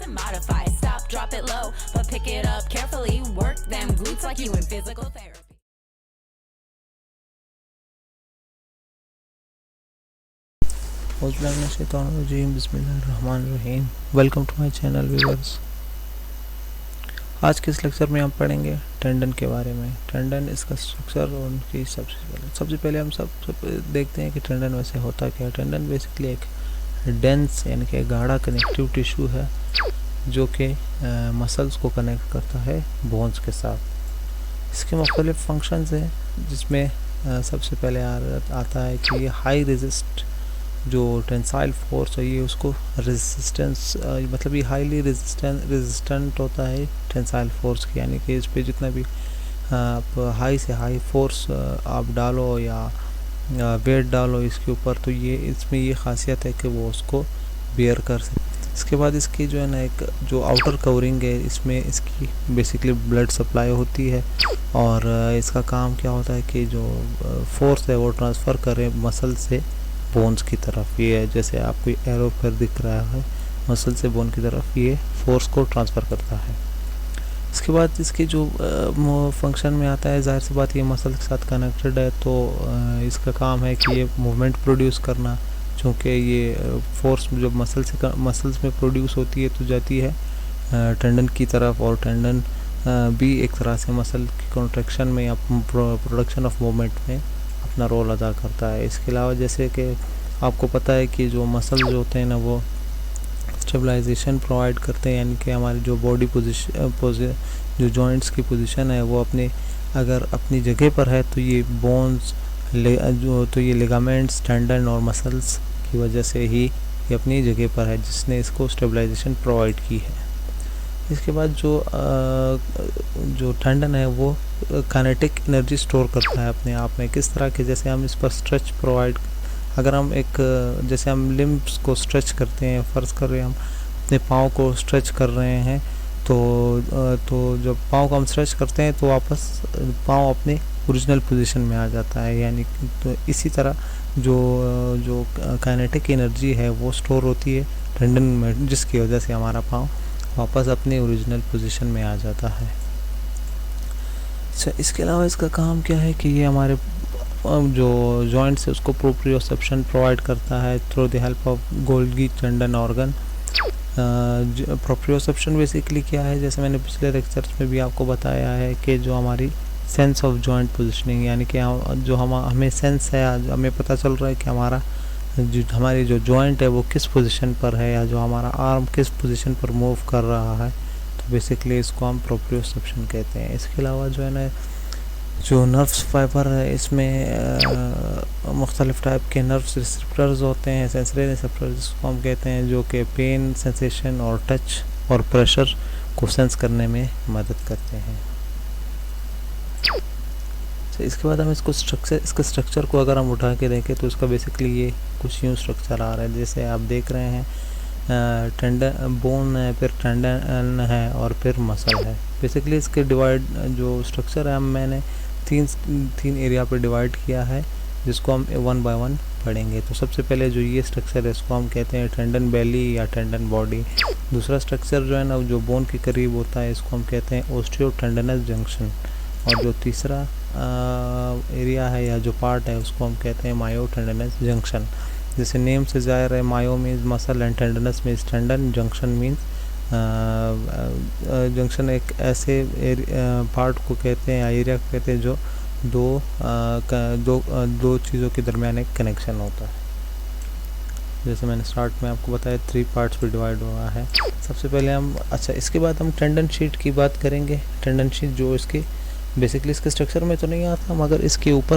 and modify. Stop, drop it low, but pick it up carefully. Work them glutes like you in physical therapy. बिस्मिल्लाहिर्रहमानिर्रहीम। Welcome to my channel viewers. आज के इस lecture में हम पढ़ेंगे tendon के बारे में। टेंडन, इसका स्ट्रक्चर और उनकी सबसे पहले हम सब देखते हैं कि टेंडन वैसे होता क्या है। टेंडन बेसिकली एक डेंस यानी कि गाढ़ा कनेक्टिव टिश्यू है जो कि मसल्स को कनेक्ट करता है बोन्स के साथ। इसके मुख्तलिफ फंक्शंस हैं जिसमें सबसे पहले आता है कि ये हाई रेजिस्ट जो टेंसाइल फोर्स है ये उसको रेजिस्टेंस मतलब ये हाईली रेजिस्टेंट होता है टेंसाइल फोर्स की, यानी कि इस पे जितना भी आप हाई से हाई फोर्स आप डालो या वेट डालो इसके ऊपर, तो ये इसमें ये खासियत है कि वो उसको बेयर कर सके। इसके बाद इसकी जो है ना एक जो आउटर कवरिंग है इसमें इसकी बेसिकली ब्लड सप्लाई होती है और इसका काम क्या होता है कि जो फोर्स है वो ट्रांसफ़र करे मसल से बोन्स की तरफ। ये जैसे आपको एरो पर दिख रहा है, मसल से बोन की तरफ ये फोर्स को ट्रांसफ़र करता है। इसके बाद इसकी जो फंक्शन में आता है, जाहिर सी बात ये मसल के साथ कनेक्टेड है तो इसका काम है कि ये मूवमेंट प्रोड्यूस करना, चूँकि ये फोर्स जब मसल्स में प्रोड्यूस होती है तो जाती है टेंडन की तरफ, और टेंडन भी एक तरह से मसल की कॉन्ट्रैक्शन में या प्रोडक्शन ऑफ मूवमेंट में अपना रोल अदा करता है। इसके अलावा जैसे कि आपको पता है कि जो मसल जो होते हैं ना वो स्टेबलाइजेशन प्रोवाइड करते हैं, यानी कि हमारी जो बॉडी पोजीशन जो जॉइंट्स की पोजीशन है वो अगर अपनी जगह पर है तो ये बोन्स तो ये लिगामेंट्स, टेंडन और मसल्स की वजह से ही ये अपनी जगह पर है जिसने इसको स्टेबलाइजेशन प्रोवाइड की है। इसके बाद जो टेंडन है वो काइनेटिक एनर्जी स्टोर करता है अपने आप में। किस तरह के, जैसे हम इस पर स्ट्रेच प्रोवाइड, अगर हम जैसे हम लिम्ब्स को स्ट्रेच करते हैं, फ़र्ज़ कर रहे हैं हम अपने पाँव को स्ट्रेच कर रहे हैं तो जब पाँव को हम स्ट्रेच करते हैं तो वापस पाँव अपने ओरिजिनल पोजीशन में आ जाता है, यानी तो इसी तरह जो काइनेटिक एनर्जी है वो स्टोर होती है टेंडन में, जिसकी वजह से हमारा पाँव वापस अपने ओरिजिनल पोजीशन में आ जाता है। अच्छा, इसके अलावा इसका काम क्या है कि ये हमारे जो जॉइंट्स है उसको प्रोप्रियोसेप्शन प्रोवाइड करता है through the help of Golgi tendon organ. Proprioception basically क्या है, जैसे मैंने पिछले लेक्चर्स में भी आपको बताया है कि जो हमारी सेंस ऑफ जॉइंट पोजीशनिंग, यानी कि जो हमें सेंस है, हमें पता चल रहा है कि हमारी जो जॉइंट है वो किस पोजीशन पर है या जो हमारा आर्म किस पोजीशन पर मूव कर रहा है, तो बेसिकली इसको हम प्रोप्रियोसेप्शन कहते हैं। इसके अलावा जो है ना जो नर्व्स फाइबर है इसमें मुख्तलिफ़ टाइप के नर्व्स रिसेप्टर्स होते हैं, सेंसरी रिसेप्टर्स जिसको हम कहते हैं, जो कि पेन सेंसेशन और टच और प्रेशर को सेंस करने में मदद करते हैं। इसके बाद हम इसके स्ट्रक्चर को अगर हम उठा के देखें तो इसका बेसिकली ये कुछ यूँ स्ट्रक्चर आ रहा है, जैसे आप देख रहे हैं टेंडन बोन है, फिर टेंडन है और फिर मसल है। बेसिकली इसके डिवाइड जो स्ट्रक्चर है मैंने तीन एरिया पे डिवाइड किया है, जिसको हम 1 बाय 1 पढ़ेंगे। तो सबसे पहले जो ये स्ट्रक्चर है इसको हम कहते हैं टेंडन बेली या टेंडन बॉडी। दूसरा स्ट्रक्चर जो है ना जो बोन के करीब होता है इसको हम कहते हैं ओस्टियोटेंडनस जंक्शन, और जो तीसरा एरिया है या जो पार्ट है उसको हम कहते हैं मायोटेंडनस जंक्शन। जैसे नेम से ज़ाहिर है, myo means muscle and tendinous means tendon, junction means junction एक ऐसे पार्ट को कहते हैं या एरिया को कहते हैं जो दो चीज़ों के दरमियान एक कनेक्शन होता है। जैसे मैंने स्टार्ट में आपको बताया 3 पार्ट्स पे डिवाइड हुआ है। सबसे पहले इसके बाद हम टेंडन शीट की बात करेंगे। टेंडन शीट जो इसकी बेसिकली इसके स्ट्रक्चर में तो नहीं आता मगर इसके ऊपर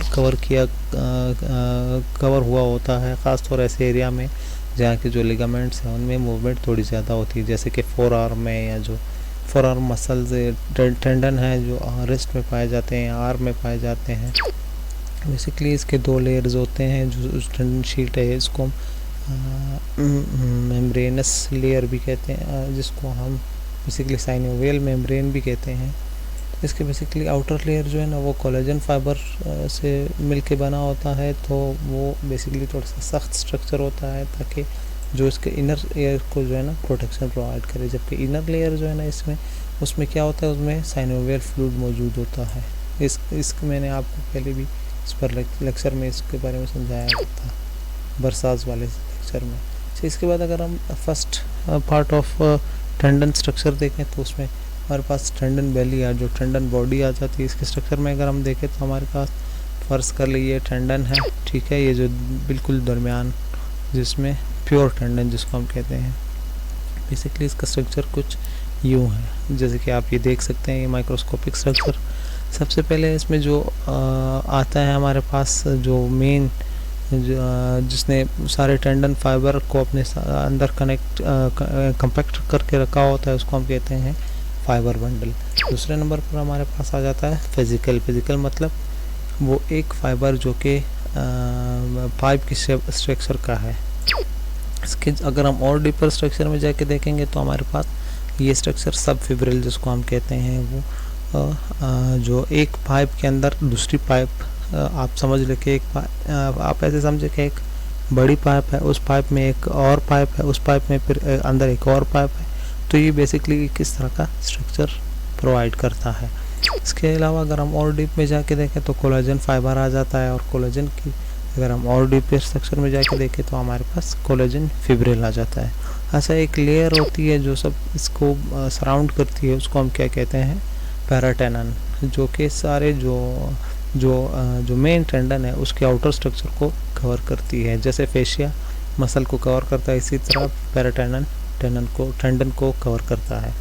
कवर हुआ होता है, ख़ासतौर ऐसे एरिया में जहाँ के जो लिगामेंट्स हैं उनमें मूवमेंट थोड़ी ज़्यादा होती है, जैसे कि फोर आर्म में, या जो फोर आर्म मसल्स टेंडन है जो रिस्ट में पाए जाते हैं, आर्म में पाए जाते हैं। बेसिकली इसके 2 लेयर्स होते हैं। जो टेंडन शीट है इसको मेम्ब्रेनस लेयर भी कहते हैं, जिसको हम बेसिकली साइनोवियल मेम्ब्रेन भी कहते हैं। इसके बेसिकली आउटर लेयर जो है ना वो कोलेजन फाइबर से मिलके बना होता है, तो वो बेसिकली थोड़ा सा सख्त स्ट्रक्चर होता है ताकि जो इसके इनर लेयर को जो है ना प्रोटेक्शन प्रोवाइड करे, जबकि इनर लेयर जो है ना इसमें उसमें क्या होता है, उसमें साइनोवियल फ्लूइड मौजूद होता है। इसको मैंने आपको पहले भी इस पर लेक्चर में इसके बारे में समझाया था, बरसात वाले लेक्चर में। तो इसके बाद अगर हम first part of tendon structure देखें तो उसमें हमारे पास टेंडन बेली या जो टेंडन बॉडी आ जाती है। इसके स्ट्रक्चर में अगर हम देखें तो हमारे पास फर्स्ट कर लिए टेंडन है, ठीक है, ये जो बिल्कुल दरमियान जिसमें प्योर टेंडन जिसको हम कहते हैं। बेसिकली इसका स्ट्रक्चर कुछ यूँ है, जैसे कि आप ये देख सकते हैं, ये माइक्रोस्कोपिक स्ट्रक्चर। सबसे पहले इसमें जो आता है हमारे पास जो मेन जिसने सारे टेंडन फाइबर को अपने अंदर कंपैक्ट करके रखा होता है, उसको हम कहते हैं फाइबर बंडल। दूसरे नंबर पर हमारे पास आ जाता है फिजिकल मतलब वो एक फाइबर जो कि पाइप की स्ट्रक्चर का है। इसके अगर हम और डीपर स्ट्रक्चर में जाके देखेंगे तो हमारे पास ये स्ट्रक्चर सब फिब्रिल जिसको हम कहते हैं, वो जो एक पाइप के अंदर दूसरी पाइप, आप समझ ले कि आप ऐसे समझे कि एक बड़ी पाइप है, उस पाइप में एक और पाइप है, उस पाइप में फिर अंदर एक और पाइप है। तो ये बेसिकली किस तरह का स्ट्रक्चर प्रोवाइड करता है। इसके अलावा अगर हम और डीप में जाके देखें तो कोलेजन फाइबर आ जाता है, और कोलेजन की अगर हम और डीप स्ट्रक्चर में जाके देखें तो हमारे पास कोलेजन फिब्रिल आ जाता है। अच्छा, एक लेयर होती है जो सब इसको सराउंड करती है, उसको हम क्या कहते हैं, पैराटेनन, जो कि सारे जो मेन टेंडन है उसके आउटर स्ट्रक्चर को कवर करती है। जैसे फेशिया मसल को कवर करता है, इसी तरह पैराटेनन टेंडन को कवर करता है।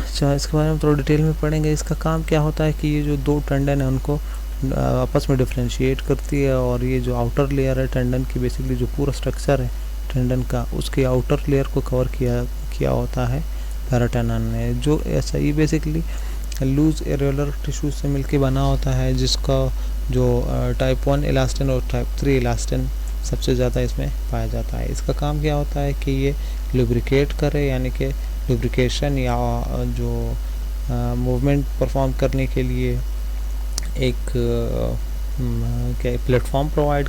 अच्छा, इसके बारे में थोड़ा डिटेल में पढ़ेंगे। इसका काम क्या होता है कि ये जो दो टेंडन है उनको आपस में डिफ्रेंशिएट करती है, और ये जो आउटर लेयर है टेंडन की, बेसिकली जो पूरा स्ट्रक्चर है टेंडन का, उसके आउटर लेयर को कवर किया होता है पैराटेनन ने। जो ऐसा ये बेसिकली लूज एरियोलर टिश्यू से मिलके बना होता है, जिसका जो टाइप 1 इलास्टिन और टाइप 3 इलास्टिन सबसे ज़्यादा इसमें पाया जाता है। इसका काम क्या होता है कि ये लुब्रिकेट करे, यानी कि लुब्रिकेशन या जो मूवमेंट परफॉर्म करने के लिए एक प्लेटफॉर्म प्रोवाइड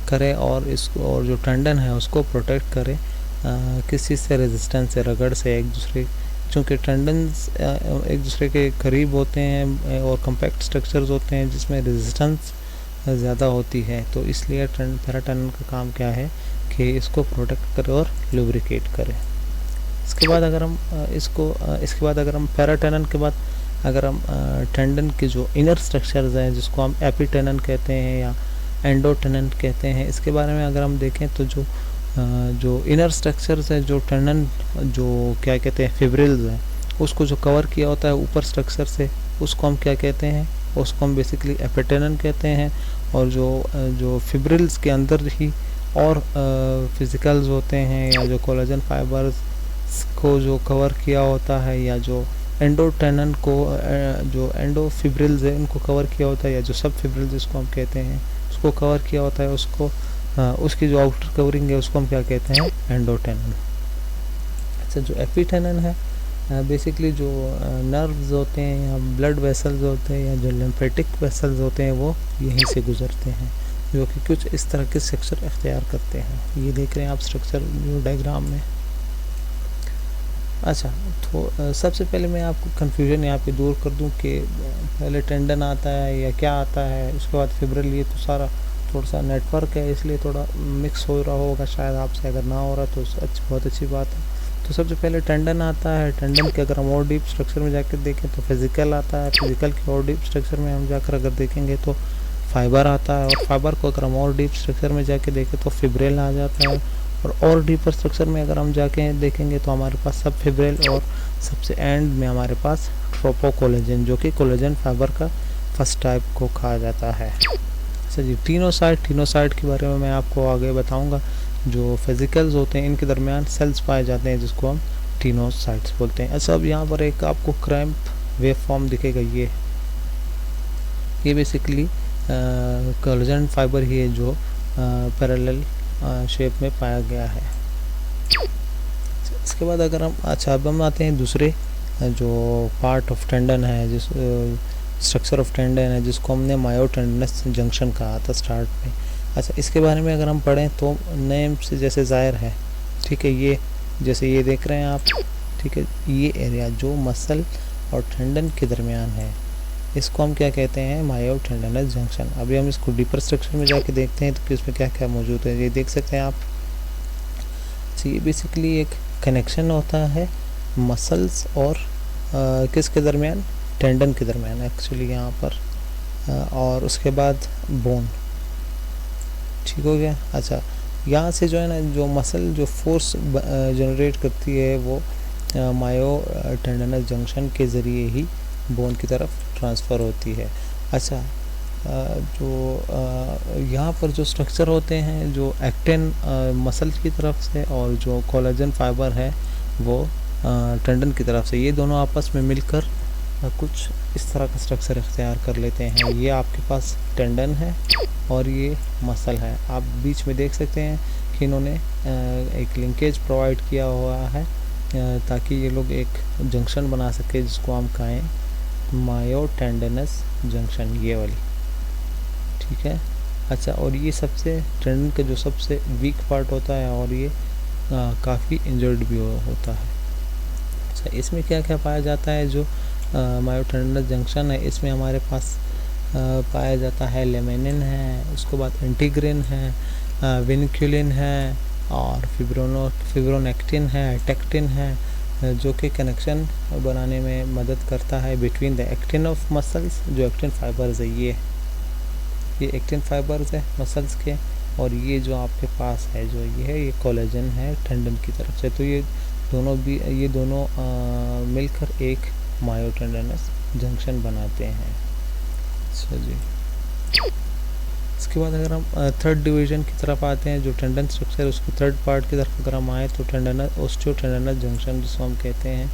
करे, और इसको और जो टेंडन है उसको प्रोटेक्ट करे किस चीज़ से, रेजिस्टेंस से, रगड़ से एक दूसरे, चूँकि टेंडन्स एक दूसरे के करीब होते हैं और कम्पैक्ट स्ट्रक्चर्स होते हैं जिसमें रेजिस्टेंस ज़्यादा होती है, तो इसलिए पैराटेनन का काम क्या है कि इसको प्रोटेक्ट करे और लुब्रिकेट करे। इसके बाद अगर हम पैराटेनन के बाद अगर हम टेंडन के जो इनर स्ट्रक्चर्स हैं जिसको हम एपिटेनन कहते हैं या एंडोटेनन कहते हैं, इसके बारे में अगर हम देखें तो जो इनर स्ट्रक्चर्स है, जो टेंडन जो क्या कहते हैं फिब्रिल्स हैं, उसको जो कवर किया होता है ऊपर स्ट्रक्चर से, उसको हम क्या कहते हैं, उसको हम बेसिकली एपिटेनन कहते हैं। और जो फिब्रिल्स के अंदर ही और फिजिकल्स होते हैं, या जो कोलेजन फाइबर्स को जो कवर किया होता है, या जो एंडोटेनन को जो एंडोफिब्रिल्स है उनको कवर किया होता है, या जो सब फिब्रिल्स जिसको हम कहते हैं उसको कवर किया होता है, उसको उसकी जो आउटर कवरिंग है उसको हम क्या कहते हैं, एंडोटेनन। अच्छा, जो एपिटेनन है बेसिकली जो नर्व्स होते हैं या ब्लड वेसल्स होते हैं या जो लिम्फेटिक वेसल्स होते हैं वो यहीं से गुजरते हैं, जो कि कुछ इस तरह के स्ट्रक्चर इख्तियार करते हैं। ये देख रहे हैं आप स्ट्रक्चर जो डायग्राम में। अच्छा, तो सबसे पहले मैं आपको कन्फ्यूजन यहाँ पे दूर कर दूँ कि पहले टेंडन आता है या क्या आता है, उसके बाद फिब्रिल, ये तो सारा थोड़ा सा नेटवर्क है, इसलिए थोड़ा मिक्स हो रहा होगा शायद आपसे। अगर ना हो रहा तो बहुत अच्छी बात है। तो सबसे पहले टेंडन आता है। टेंडन के अगर हम और डीप स्ट्रक्चर में जाकर देखें तो फिजिकल आता है। फिजिकल के और डीप स्ट्रक्चर में हम जाकर अगर देखेंगे तो फाइबर आता है, और फाइबर को अगर हम और डीप स्ट्रक्चर में जाके देखें तो फिब्रिल आ जाता है। और डीपर स्ट्रक्चर में अगर हम जाके देखेंगे तो हमारे पास सब फिब्रिल, और सबसे एंड में हमारे पास ट्रोपोकोलेजन, जो कि कोलेजन फाइबर का फर्स्ट टाइप को कहा जाता है। अच्छा जी, टीनोसाइट के बारे में मैं आपको आगे बताऊंगा। जो फिजिकल्स होते हैं इनके दरमियान सेल्स पाए जाते हैं जिसको हम टीनोसाइट्स बोलते हैं। अच्छा, अब यहाँ पर एक आपको क्रैम्प वेव फॉर्म दिखेगा। ये बेसिकली कोलेजन फाइबर ही है जो पैरेलल शेप में पाया गया है। इसके बाद अगर हम अब हम आते हैं दूसरे जो पार्ट ऑफ टेंडन है, जिस स्ट्रक्चर ऑफ टेंडन है जिसको हमने मायोटेंडनस जंक्शन कहा था स्टार्ट में। अच्छा, इसके बारे में अगर हम पढ़ें तो नेम से जैसे ज़ाहिर है, ठीक है, ये जैसे ये देख रहे हैं आप, ठीक है, ये एरिया जो मसल और टेंडन के दरमियान है, इसको हम क्या कहते हैं, मायोटेंडनस जंक्शन। अभी हम इसको डीपर स्ट्रक्चर में जाके देखते हैं तो कि इसमें क्या क्या मौजूद है। ये देख सकते हैं आप, ये बेसिकली एक कनेक्शन होता है मसल्स और किसके दरमियान, टेंडन के दरमियान एक्चुअली यहाँ पर, और उसके बाद बोन, ठीक हो गया। अच्छा, यहाँ से जो है ना, जो मसल जो फोर्स जनरेट करती है वो मायोटेंडनस जंक्शन के ज़रिए ही बोन की तरफ ट्रांसफ़र होती है। अच्छा, जो यहाँ पर जो स्ट्रक्चर होते हैं, जो एक्टिन मसल की तरफ से और जो कोलेजन फाइबर है वो टेंडन की तरफ से, ये दोनों आपस में मिलकर कुछ इस तरह का स्ट्रक्चर इख्तियार कर लेते हैं। ये आपके पास टेंडन है और ये मसल है। आप बीच में देख सकते हैं कि इन्होंने एक लिंकेज प्रोवाइड किया हुआ है ताकि ये लोग एक जंक्शन बना सके जिसको हम कहें मायोटेंडनस जंक्शन, ये वाली, ठीक है। अच्छा, और ये सबसे टेंडन का जो सबसे वीक पार्ट होता है और ये काफ़ी इंजर्ड भी होता है। अच्छा, इसमें क्या क्या पाया जाता है, जो मायोटेंडनस जंक्शन है, इसमें हमारे पास पाया जाता है लेमिनिन है, उसके बाद इंटीग्रिन है, विनक्यूलिन है और फिब्रोनेक्टिन है, टेक्टिन है, जो कि कनेक्शन बनाने में मदद करता है between the actin of muscles, जो एक्टिन फाइबर्स है, ये एक्टिन फाइबर्स है मसल्स के, और ये जो आपके पास है जो ये है, ये कोलेजन है टेंडन की तरफ से। तो ये दोनों मिलकर एक मायोटेंडनस जंक्शन बनाते हैं। अच्छा जी, इसके बाद अगर हम थर्ड डिवीजन की तरफ आते हैं, जो टेंडन स्ट्रक्चर, उसको थर्ड पार्ट की तरफ अगर हम आए तो टेंडनस ओस्टियोटेंडनस जंक्शन जिसको हम कहते हैं,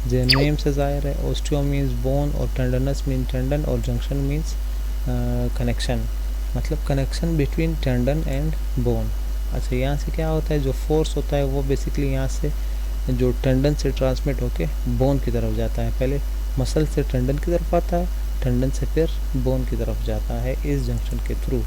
जो नेम से ज़ाहिर है, ओस्टियो मीन्स बोन और टेंडनस मीन टेंडन और जंक्शन मीन्स कनेक्शन, मतलब connection between tendon and bone. अच्छा, यहाँ से क्या होता है, जो फोर्स होता है वो बेसिकली यहाँ से जो टेंडन से ट्रांसमिट होके बोन की तरफ जाता है, पहले मसल से टेंडन की तरफ आता है, टेंडन से फिर बोन की तरफ जाता है इस जंक्शन के थ्रू,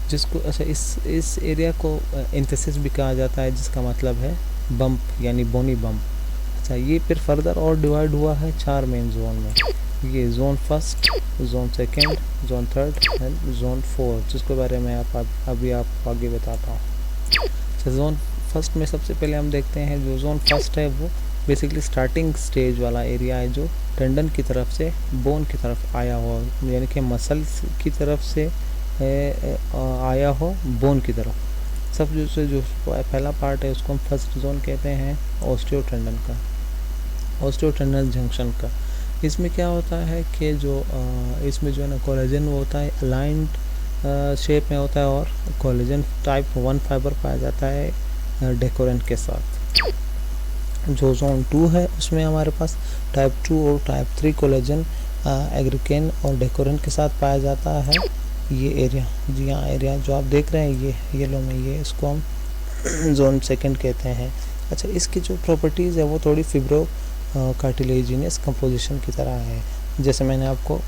जिसको अच्छा इस एरिया को इंथेसिस भी कहा जाता है, जिसका मतलब है बम्प, यानी बोनी बम्प। अच्छा, ये फिर फर्दर और डिवाइड हुआ है 4 मेन जोन में, ये zone first, zone second, zone third and zone 4, जिसके बारे में अभी आपको आगे बताता हूँ। अच्छा, जोन फर्स्ट में सबसे पहले हम देखते हैं, जो जोन फर्स्ट है वो बेसिकली स्टार्टिंग स्टेज वाला एरिया है, जो टेंडन की तरफ से बोन की तरफ आया हो, यानी कि मसल्स की तरफ से आया हो बोन की तरफ। सब जो पहला पार्ट है उसको हम फर्स्ट जोन कहते हैं, ओस्टियोटेंडन का, ओस्टियोटेंडनस जंक्शन का। इसमें क्या होता है कि जो इसमें जो है ना कोलेजन वो होता है अलाइंड शेप में होता है, और कोलेजन टाइप 1 फाइबर पाया जाता है डेकोरेंट के साथ। जो जोन 2 है उसमें हमारे पास टाइप 2 और टाइप 3 कोलेजन एग्रीकेन और डेकोरेंट के साथ पाया जाता है। ये एरिया, जी हाँ, एरिया जो आप देख रहे हैं ये येलो में, ये इसको हम जोन सेकंड कहते हैं। अच्छा, इसकी जो प्रॉपर्टीज़ है वो थोड़ी फिब्रो कार्टिलेजिनियस कंपोजिशन की तरह है, जैसे मैंने आपको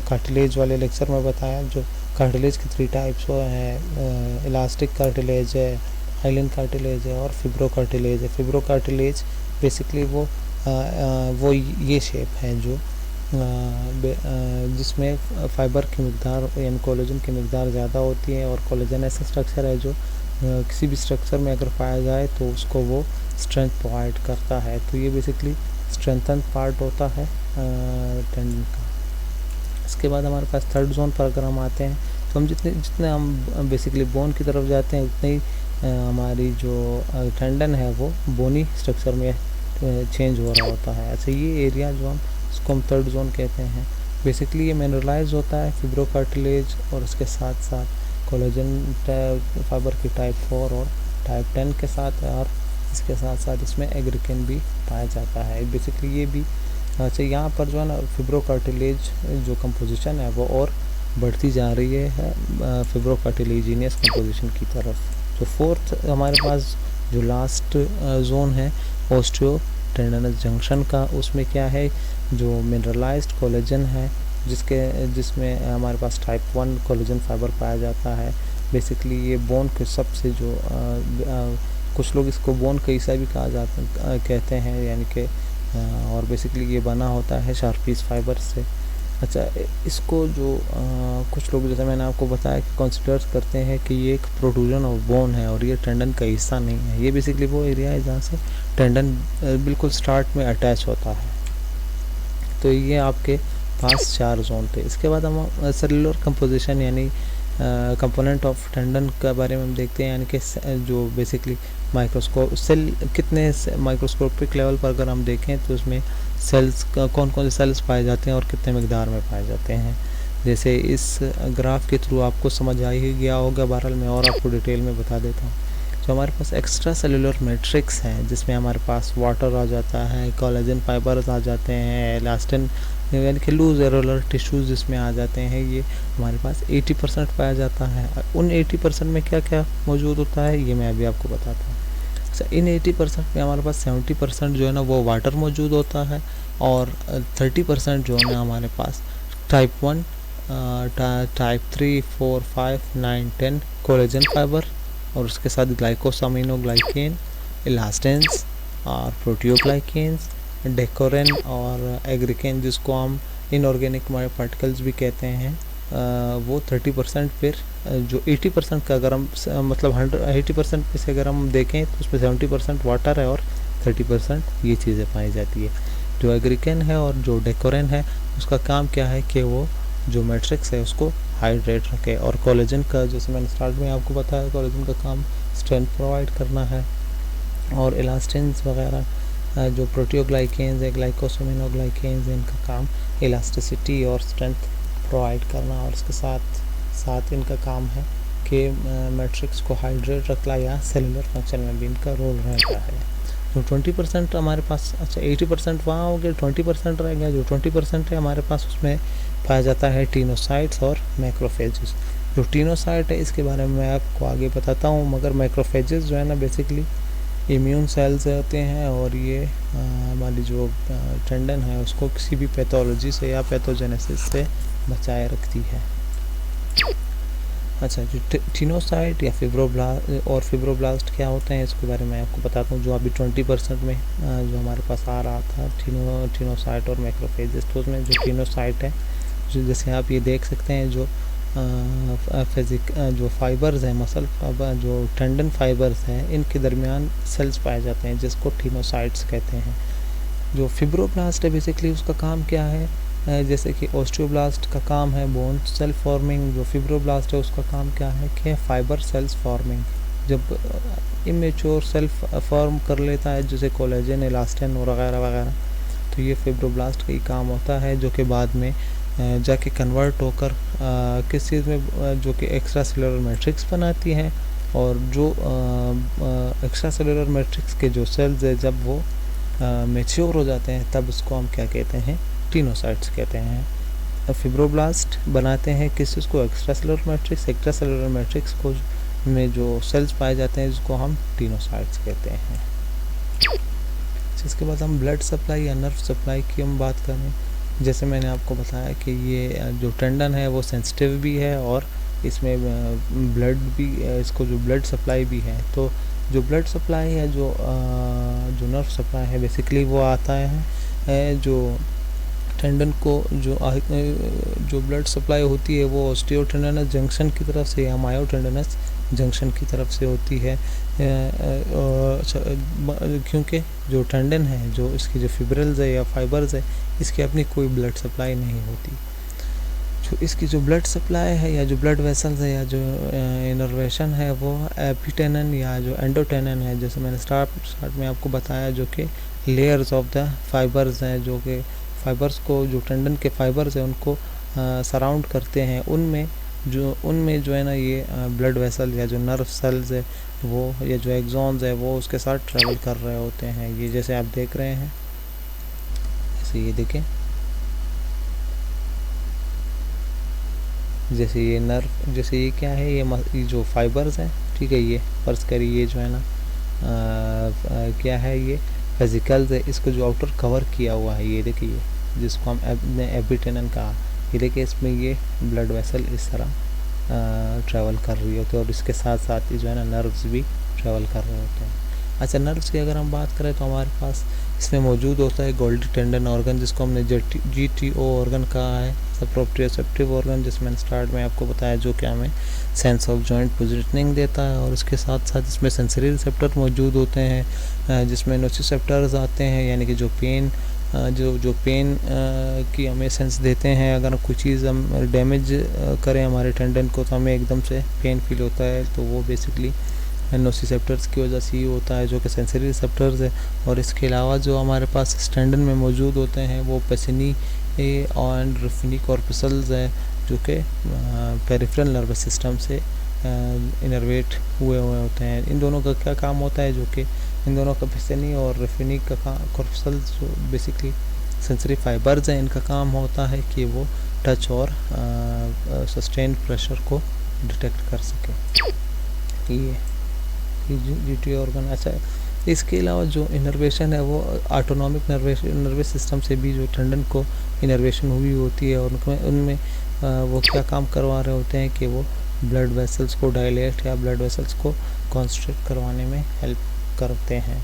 कार्टिलेज वाले लेक्चर में बताया, जो कार्टिलेज के 3 टाइप्स है, इलास्टिक कार्टिलेज है, हाइलिन कार्टिलेज है और फिब्रो कार्टिलेज है। फिब्रो कार्टिलेज बेसिकली वो ये शेप है जो जिसमें फाइबर की मकदार यानी कोलेजन की मकदार ज़्यादा होती है, और कोलेजन ऐसा स्ट्रक्चर है जो किसी भी स्ट्रक्चर में अगर पाया जाए तो उसको वो स्ट्रेंथ प्रोवाइड करता है। तो ये बेसिकली स्ट्रेंथन पार्ट होता है टेंडन का। इसके बाद हमारे पास थर्ड जोन पर अगर हम आते हैं तो हम जितने हम बेसिकली बोन की तरफ जाते हैं उतने ही हमारी जो टेंडन है वो बोनी स्ट्रक्चर में चेंज हो रहा होता है। अच्छा, ये एरिया जो हम इसको हम थर्ड जोन कहते हैं, बेसिकली ये मिनरलाइज होता है फिब्रो कार्टिलेज और उसके साथ साथ कोलेजन फाइबर की टाइप 4 और टाइप 10 के साथ है, और इसके साथ साथ इसमें एग्रीकेन भी पाया जाता है। बेसिकली ये भी अच्छा, यहाँ पर जो है ना फिब्रो कार्टिलेज जो कंपोजिशन है वो और बढ़ती जा रही है फिब्रो कार्टिलेजिनियस कंपोजिशन की तरफ। जो फोर्थ हमारे पास जो लास्ट जोन है ओस्टियोटेंडनस जंक्शन का, उसमें क्या है, जो मिनरलाइज्ड कोलेजन है जिसमें हमारे पास टाइप 1 कोलेजन फाइबर पाया जाता है, बेसिकली ये बोन के सबसे जो कुछ लोग इसको बोन का हिस्सा भी कहा जाता कहते हैं, यानी कि और बेसिकली ये बना होता है शार्पीस फाइबर से। अच्छा, इसको जो कुछ लोग, जैसे मैंने आपको बताया, कि कंसिडर करते हैं कि ये एक प्रोट्रूजन ऑफ बोन है और ये टेंडन का हिस्सा नहीं है। ये बेसिकली वो एरिया है जहाँ से टेंडन बिल्कुल स्टार्ट में अटैच होता है। तो ये आपके पास 4 जोन थे। इसके बाद हम सेलुलर कंपोजिशन यानी कंपोनेंट ऑफ टेंडन के बारे में हम देखते हैं, यानी कि जो बेसिकली माइक्रोस्कोप सेल कितने माइक्रोस्कोपिक लेवल पर अगर हम देखें तो उसमें सेल्स कौन कौन से सेल्स पाए जाते हैं और कितने मकदार में पाए जाते हैं। जैसे इस ग्राफ के थ्रू आपको समझ आ ही गया होगा, बहरहाल मैं और आपको डिटेल में बता देता हूँ। जो हमारे पास एक्स्ट्रा सेलुलर मैट्रिक्स हैं, जिसमें हमारे पास वाटर आ जाता है, कोलेजन फाइबर्स आ जाते हैं, इलास्टिन यानी कि लूज एरोलर टिश्यूज़ जिसमें आ जाते हैं, ये हमारे पास 80% पाया जाता है। उन 80% में क्या क्या मौजूद होता है ये मैं अभी आपको बताता हूँ। अच्छा, इन 80% में हमारे पास 70% जो है ना वो वाटर मौजूद होता है, और 30% जो है ना हमारे पास टाइप 1, टाइप 3, 4, 5, 9, 10 कोलेजन फाइबर, और उसके साथ ग्लाइकोसामिनोग्लाइकेन, इलास्टिन्स और प्रोटियोग्लाइकेन्स, डेकोरेन और एग्रिकेन जिसको हम इनऑर्गेनिक पार्टिकल्स भी कहते हैं, वो 30%। फिर जो 80% का अगर हम मतलब 80% में से अगर हम देखें तो उसमें 70% वाटर है और 30% ये चीज़ें पाई जाती है। जो एग्रिकेन है और जो डेकोरेन है उसका काम क्या है कि वो जो मैट्रिक्स है उसको हाइड्रेट रखे, और कोलेजन का, जैसे मैंने स्टार्ट में आपको बताया, कोलेजन का काम स्ट्रेंथ प्रोवाइड करना है, और इलास्टिन्स वगैरह जो प्रोटियोग्लाइकेन्स है, ग्लाइकोसामिनोग्लाइकेन्स, इनका काम इलास्टिसिटी और स्ट्रेंथ प्रोवाइड करना, और इसके साथ साथ इनका काम है कि मैट्रिक्स को हाइड्रेट रखना, या सेलुलर फंक्शन में भी इनका रोल रहता है। जो 20% हमारे पास, अच्छा 80% वहाँ हो गया, 20% रह गया। जो 20% है हमारे पास उसमें पाया जाता है टीनोसाइट्स और मैक्रोफेजेस। जो टीनोसाइट है इसके बारे में मैं आपको आगे बताता हूँ, मगर मैक्रोफेजेस जो है ना बेसिकली इम्यून सेल्स होते हैं, और ये हमारी जो टेंडन है उसको किसी भी पैथोलॉजी से या पैथोजेनेसिस से बचाए रखती है। अच्छा, जो टीनोसाइट या फिब्रोब्लास्ट क्या होते हैं इसके बारे में आपको बताता हूँ। जो अभी 20% में जो हमारे पास आ रहा था टीनोसाइट और मैक्रोफेजेस, तो उसमें जो टीनोसाइट है, जो जैसे आप ये देख सकते हैं, जो जो फाइबर्स हैं, मसल फाइबर, जो टेंडन फाइबर्स हैं, इनके दरमियान सेल्स पाए जाते हैं जिसको टीनोसाइट्स कहते हैं। जो फिब्रोब्लास्ट है बेसिकली उसका काम क्या है, जैसे कि ओस्टियोब्लास्ट का काम है बोन सेल फॉर्मिंग, जो फिब्रोब्लास्ट है उसका काम क्या है कि फाइबर सेल्स फॉर्मिंग। जब इमेच्योर सेल फॉर्म कर लेता है जैसे कोलेजन, इलास्टिन वगैरह वगैरह, तो ये फिब्रोब्लास्ट का ही काम होता है, जो कि बाद में जाके कन्वर्ट होकर किस चीज़ में, जो कि एक्स्ट्रा सेलुलर मैट्रिक्स बनाती है, और जो एक्स्ट्रा सेलुलर मैट्रिक्स के जो सेल्स है जब वो मैच्योर हो जाते हैं तब उसको हम क्या कहते हैं, टीनोसाइट्स कहते हैं। फिब्रोब्लास्ट बनाते हैं किस चीज़ को, extra cellular matrix. Extra cellular matrix को में जो सेल्स पाए जाते हैं जिसको हम टीनोसाइट्स कहते हैं। इसके बाद हम ब्लड सप्लाई या नर्व सप्लाई की हम बात करें। जैसे मैंने आपको बताया कि ये जो टेंडन है वो सेंसिटिव भी है, और इसमें ब्लड भी, इसको जो ब्लड सप्लाई भी है। तो जो ब्लड सप्लाई है, जो नर्व सप्लाई है बेसिकली वो आता है जो टेंडन को जो ब्लड सप्लाई होती है वो ऑस्टियोटेंडनस जंक्शन की तरफ से या मायोटेंडनस जंक्शन की तरफ से होती है, क्योंकि जो टेंडन है, जो इसकी जो फिब्रिल्स है या फाइबर्स है, इसकी अपनी कोई ब्लड सप्लाई नहीं होती। जो इसकी जो ब्लड सप्लाई है या जो ब्लड वेसल्स है या जो इनर्वेशन है वो एपिटेनन या जो एंडोटेनन है, जैसे मैंने स्टार्ट में आपको बताया, जो कि लेयर्स ऑफ द फाइबर्स हैं, जो कि फाइबर्स को, जो टेंडन के फाइबर्स हैं उनको सराउंड करते हैं। उनमें जो है ना ये ब्लड वेसल या जो नर्व सेल्स है वो, या जो एक्सॉन्स है वो उसके साथ ट्रेवल कर रहे होते हैं। ये जैसे आप देख रहे हैं, जैसे ये देखें, जैसे ये नर्व, जैसे ये क्या है, ये जो फाइबर्स हैं, ठीक है, ये फर्ज करिए ये जो है ना क्या है, ये वेसिकल्स है, इसको जो आउटर कवर किया हुआ है, ये देखिए, जिसको हम एपिटेनन कहा, ये देखिए, इसमें ये ब्लड वेसल इस तरह ट्रैवल कर रही होती है, और इसके साथ साथ ही जो है ना नर्व्स भी ट्रैवल कर रहे होते हैं। अच्छा, नर्व्स की अगर हम बात करें तो हमारे पास इसमें मौजूद होता है गोल्गी टेंडन ऑर्गन, जिसको हमने GTO ऑर्गन कहा है, सब प्रोप्रियोसेप्टिव ऑर्गन, जिसमें स्टार्ट में आपको बताया, जो कि हमें सेंस ऑफ जॉइंट पोजिशनिंग देता है। और इसके साथ साथ इसमें सेंसरी रिसेप्टर मौजूद होते हैं, जिसमें नोसिसेप्टर्स आते हैं, यानी कि जो पेन की हमें सेंस देते हैं। अगर कोई चीज़ हम डैमेज करें हमारे टेंडन को तो हमें एकदम से पेन फील होता है, तो वो बेसिकली नोसिसेप्टर्स की वजह से ही होता है, जो कि सेंसरी रिसेप्टर्स है। और इसके अलावा जो हमारे पास टेंडन में मौजूद होते हैं वो पेसिनी एंड रफिनी कॉर्पसल्स है, जो कि पेरिफेरल नर्वस सिस्टम से इनर्वेट हुए होते हैं। इन दोनों का क्या काम होता है, जो कि इन दोनों का पेसिनी और रफिनी का कॉर्पसल्स जो बेसिकली सेंसरी फाइबर्स हैं, इनका काम होता है कि वो टच और सस्टेन्ड प्रेशर को डिटेक्ट कर सके। ये GTO ऑर्गन। अच्छा, इसके अलावा जो इनर्वेशन है वो ऑटोनॉमिक नर्वस सिस्टम से भी जो टेंडन को इनर्वेशन हुई होती है, और उनमें वो क्या काम करवा रहे होते हैं कि वो ब्लड वेसल्स को डायलेट या ब्लड वेसल्स को कॉन्स्ट्रिक्ट करवाने में हेल्प करते हैं।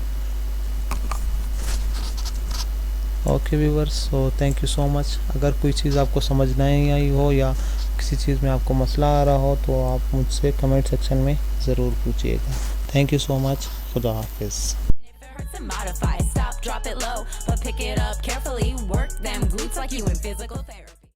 Okay viewers, so thank you so much. अगर कोई चीज़ आपको समझ नहीं आई हो या किसी चीज़ में आपको मसला आ रहा हो तो आप मुझसे कमेंट सेक्शन में ज़रूर पूछिएगा। Thank you so much. खुदा हाफिज़। If it hurts to modify, stop, drop it low, but pick it up carefully. Work them glutes like you in physical therapy.